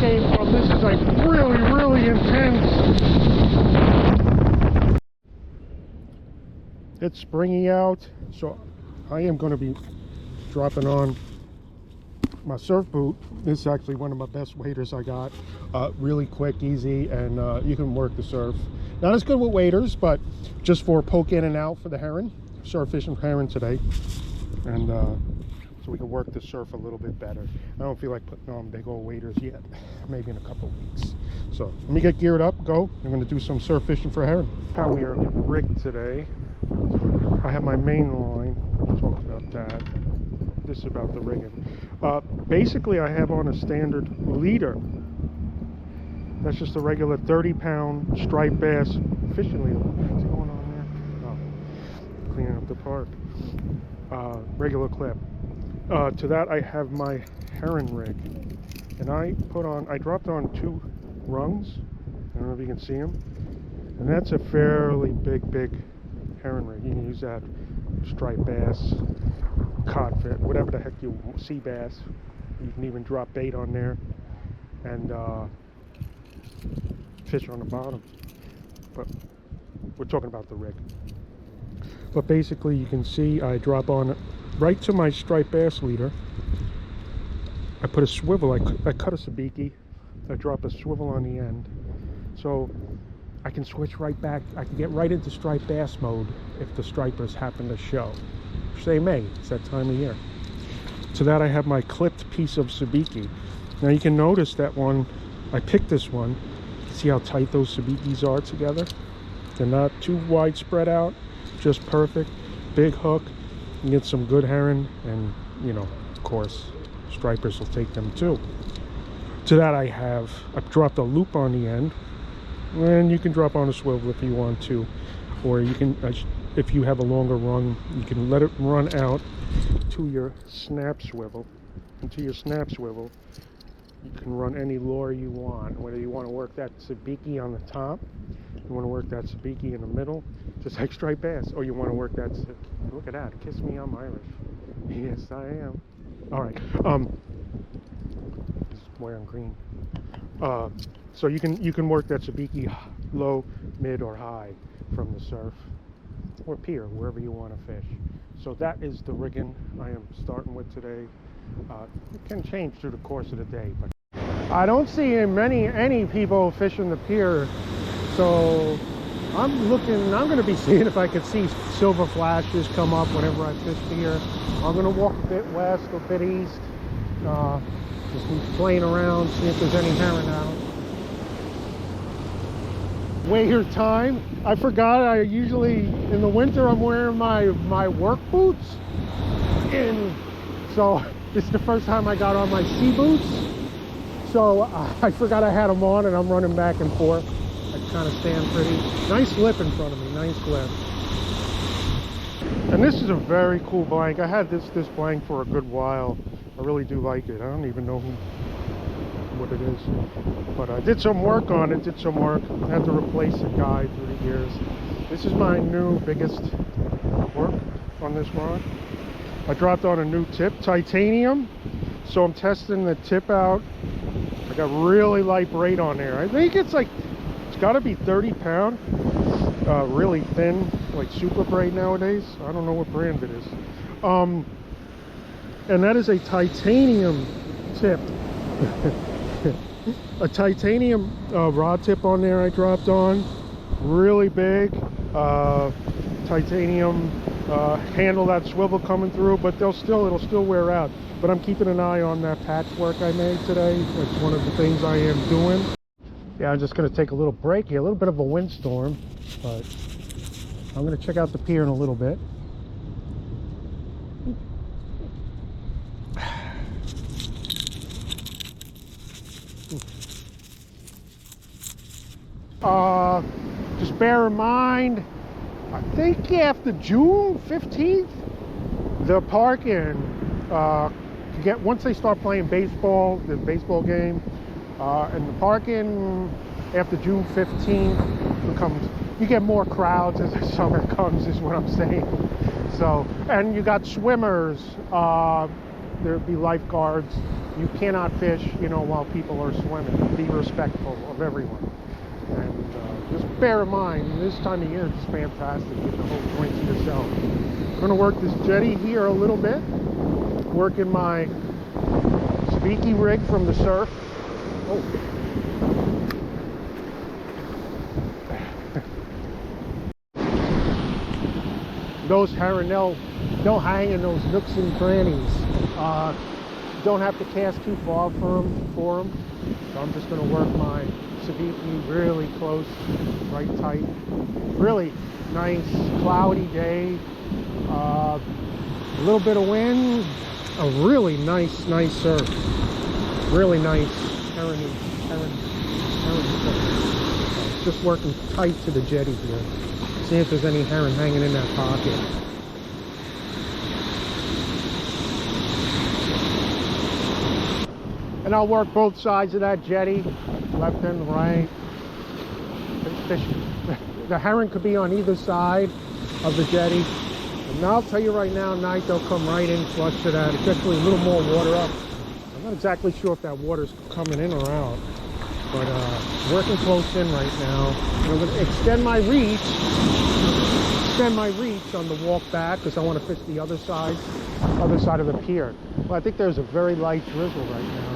came from. This is like really, really intense. It's springy out, so I am going to be dropping on my surf boot. This is actually one of my best waders I got. Really quick, easy, and you can work the surf. Not as good with waders, but just for poke in and out for the herring. Surf fishing for herring today, and so we can work the surf a little bit better. I don't feel like putting on big old waders yet. Maybe in a couple weeks. So let me get geared up, go. I'm going to do some surf fishing for herring. How we are rigged today. I have my main line. We'll talk about that. This is about the rigging. Basically, I have on a standard leader. That's just a regular 30-pound striped bass fishing leader. What's going on there? Oh, cleaning up the park. Regular clip. To that, I have my herring rig, and I dropped on 2 rungs. I don't know if you can see them, and that's a fairly big herring rig. You can use that striped bass, codfish, whatever the heck you want, sea bass. You can even drop bait on there and fish on the bottom. But we're talking about the rig. But basically, you can see I drop on right to my striped bass leader. I put a swivel. I cut a sabiki. I drop a swivel on the end, so I can switch right back. I can get right into striped bass mode if the stripers happen to show, which they may. It's that time of year. To that, I have my clipped piece of sabiki. Now you can notice that one, I picked this one. See how tight those sabikis are together? They're not too wide spread out, just perfect. Big hook, you get some good herring, and you know, of course, stripers will take them too. To that, I've dropped a loop on the end, and you can drop on a swivel if you want to, or you can, if you have a longer run, you can let it run out to your snap swivel. And to your snap swivel, you can run any lure you want, whether you want to work that sabiki on the top, you want to work that sabiki in the middle, just like striped bass, or you want to work that, look at that, kiss me, I'm Irish. Yes, I am. All right, this is wearing green. So you can work that sabiki low, mid, or high from the surf or pier, wherever you want to fish. So that is the rigging I am starting with today. It can change through the course of the day, but I don't see any people fishing the pier, so I'm going to be seeing if I can see silver flashes come up whenever I fish here. I'm going to walk a bit west, a bit east, just be playing around, see if there's any herring out. Wader time. I forgot I usually, in the winter, I'm wearing my work boots, and so this is the first time I got on my sea boots, so I forgot I had them on, and I'm running back and forth. I kind of stand pretty. Nice lip in front of me, nice lip. And this is a very cool blank. I had this blank for a good while. I really do like it. I don't even know what it is, but I did some work on it. I had to replace a guide through the years. This is my new biggest work on this rod. I dropped on a new tip, titanium, so I'm testing the tip out. I got really light braid on there. I think it's got to be 30 pound, really thin, like super braid nowadays. I don't know what brand it is. And that is a titanium tip. A titanium rod tip on there I dropped on, really big, titanium handle, that swivel coming through, but it'll still wear out. But I'm keeping an eye on that patchwork I made today. That's one of the things I am doing. Yeah, I'm just going to take a little break here, a little bit of a windstorm, but I'm going to check out the pier in a little bit. Just bear in mind, I think after June 15th, the parking, once they start playing baseball, the baseball game, and the parking after June 15th becomes, you get more crowds as the summer comes, is what I'm saying. So, and you got swimmers, there'll be lifeguards, you cannot fish, you know, while people are swimming. Be respectful of everyone. And just bear in mind, this time of year it's fantastic. You get the whole joint to yourself. I'm going to work this jetty here a little bit. Working my sabiki rig from the surf. Oh. Those herring, they'll hang in those nooks and crannies. Don't have to cast too far for them. So I'm just going to work my sabiki really close, right tight. Really nice cloudy day. A little bit of wind. A really nice surf. Really nice herring surf. Just working tight to the jetty here. See if there's any herring hanging in that pocket. And I'll work both sides of that jetty, left and right. The herring could be on either side of the jetty. And I'll tell you right now, at night they'll come right in flush to that. It's actually a little more water up. I'm not exactly sure if that water's coming in or out. But working close in right now. And I'm going to extend my reach on the walk back because I want to fish the other side of the pier. Well, I think there's a very light drizzle right now.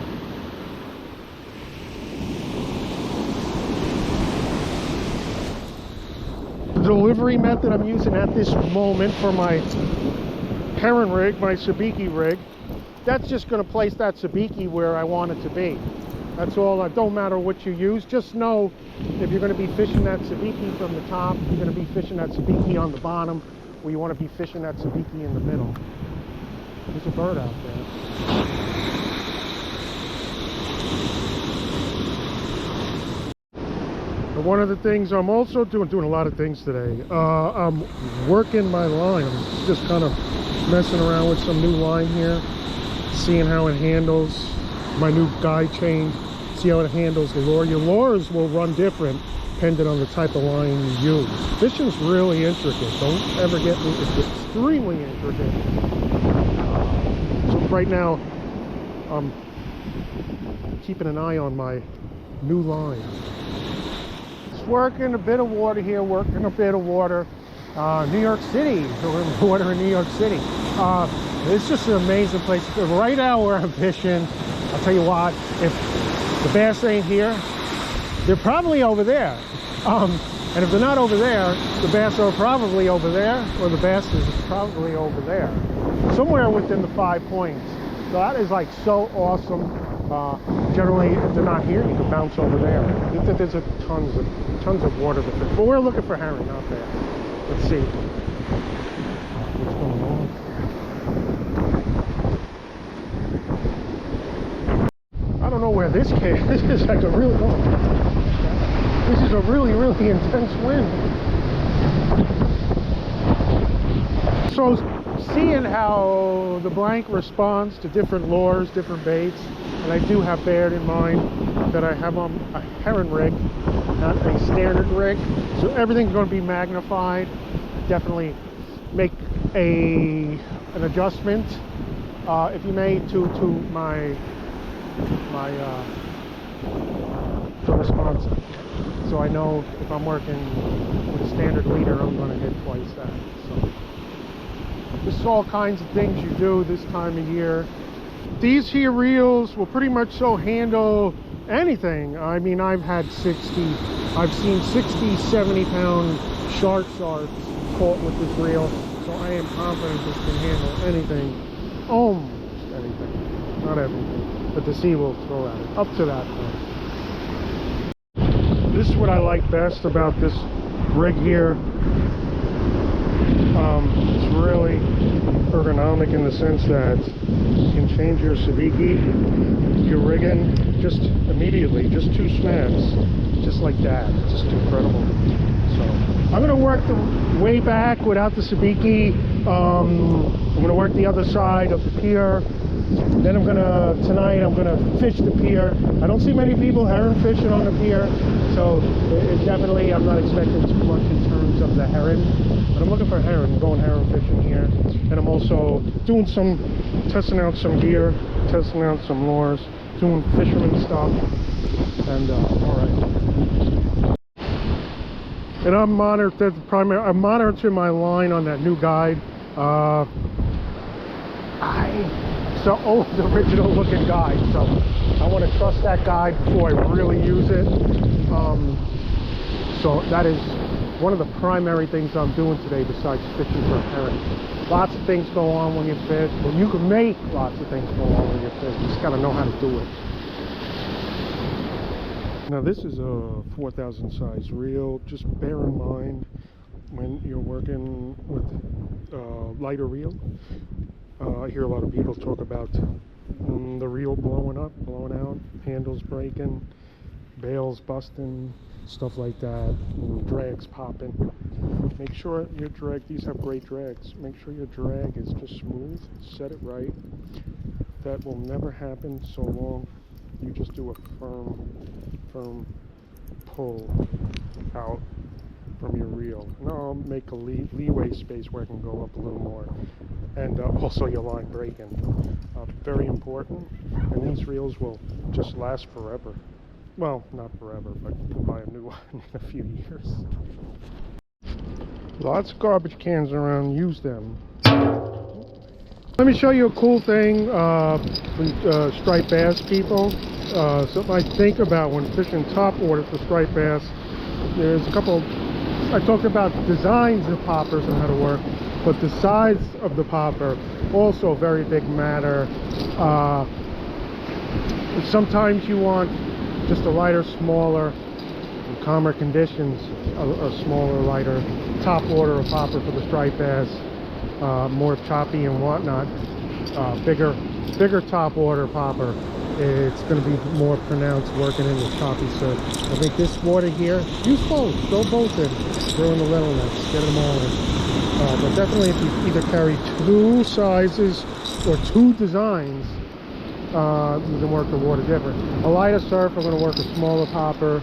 The delivery method I'm using at this moment for my herring rig, my sabiki rig, that's just going to place that sabiki where I want it to be. That's all. It don't matter what you use. Just know if you're going to be fishing that sabiki from the top, you're going to be fishing that sabiki on the bottom, or you want to be fishing that sabiki in the middle. There's a bird out there. But one of the things I'm also doing a lot of things today. I'm working my line. I'm just kind of messing around with some new line here, seeing how it handles. My new guide change. See how it handles the lure. Your lures will run different depending on the type of line you use. Fishing's really intricate. Don't ever get me. It's extremely intricate. So right now, I'm keeping an eye on my new line. Just working a bit of water here. Working a bit of water. New York City. Water in New York City. It's just an amazing place. Right now where I'm fishing, I'll tell you what, if the bass ain't here, they're probably over there. And if they're not over there, the bass are probably over there, or the bass is probably over there. Somewhere within the 5 points. So that is like so awesome. Generally, if they're not here, you can bounce over there. There's tons of water to fish. But we're looking for herring out there. Let's see what's going on. I don't know where this came. This is like a really this is a really intense wind. So seeing how the blank responds to different lures, different baits, and I do have beared in mind that I have on a herring rig, not a standard rig, so everything's going to be magnified. Definitely make an adjustment, if you may, to the response. So I know if I'm working with a standard leader, I'm going to hit twice that. So there's all kinds of things you do this time of year. These here reels will pretty much so handle anything. I mean, I've seen 60, 70 pound sharks caught with this reel. So I am confident this can handle anything, almost anything, not everything. But the sea will throw at it, up to that point. This is what I like best about this rig here. It's really ergonomic in the sense that you can change your sabiki, your rigging, just immediately, just 2 snaps, just like that. It's just incredible. So I'm going to work the way back without the sabiki. I'm going to work the other side of the pier. Then tonight I'm gonna fish the pier. I don't see many people herring fishing on the pier, so definitely I'm not expecting too much in terms of the herring. But I'm looking for herring. I'm going herring fishing here, and I'm also doing testing out some gear testing out some lures, doing fisherman stuff, and all right. And I'm monitoring my line on that new guide. It's an old original looking guide, so I want to trust that guide before I really use it. So that is one of the primary things I'm doing today besides fishing for herring. Lots of things go on when you fish. Well, you can make lots of things go on when you fish. You just got to know how to do it. Now this is a 4,000 size reel. Just bear in mind when you're working with lighter reel. I hear a lot of people talk about the reel blowing up, blowing out, handles breaking, bails busting, stuff like that, drags popping. Make sure your drag, these have great drags, make sure your drag is just smooth, set it right. That will never happen so long you just do a firm pull out from your reel. And I'll make a leeway space where I can go up a little more. And also your line breaking. Very important. And these reels will just last forever. Well, not forever, but you can buy a new one in a few years. Lots of garbage cans around, use them. Let me show you a cool thing for striped bass people. Something I think about when fishing topwater for striped bass. There's a couple, I talked about designs of poppers and how to work, but the size of the popper also a very big matter. Sometimes you want just a lighter, smaller, in calmer conditions, a smaller, lighter topwater popper for the striped bass, more choppy and whatnot. Bigger topwater popper, it's going to be more pronounced working in the choppy surf. I think this water here, use both, throw both in, throw in the little nets, get them all in. But definitely if you either carry two sizes or two designs, you can work the water different. A lighter surf, I'm going to work a smaller popper,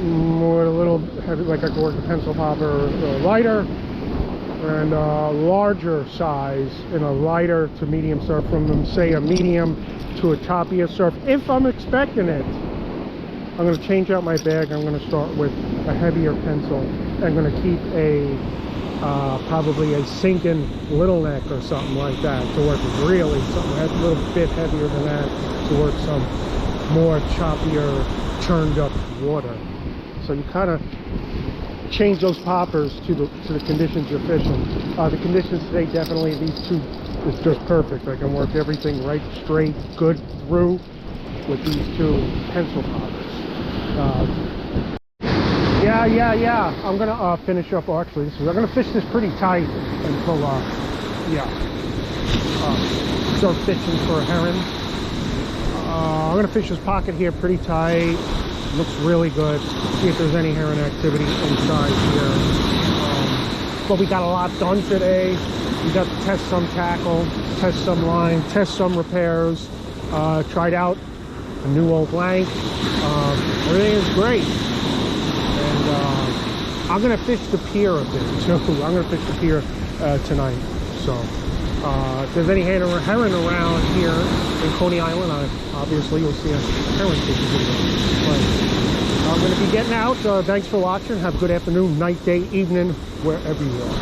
more a little heavy, like I can work a pencil popper, lighter, and a larger size in a lighter to medium surf, from say a medium to a choppier surf. If I'm expecting it, I'm going to change out my bag. I'm going to start with a heavier pencil. I'm going to keep a probably a sinking little neck or something like that to work really something a little bit heavier than that to work some more choppier, churned up water. So you kind of change those poppers to the conditions you're fishing. The conditions today, definitely these two is just perfect. I can work everything right straight, good through with these two pencil poppers. Yeah. I'm gonna finish up. Oh, actually, I'm gonna fish this pretty tight until start fishing for a herring. I'm gonna fish this pocket here pretty tight. Looks really good. See if there's any herring activity inside here. But we got a lot done today. We got to test some tackle, test some line, test some repairs. Tried out a new old blank. Everything is great. And I'm gonna fish the pier a bit too. I'm gonna fish the pier tonight. So if there's any herring around here in Coney Island, obviously you'll see a herring fishing video. But I'm going to be getting out. Thanks for watching. Have a good afternoon, night, day, evening, wherever you are.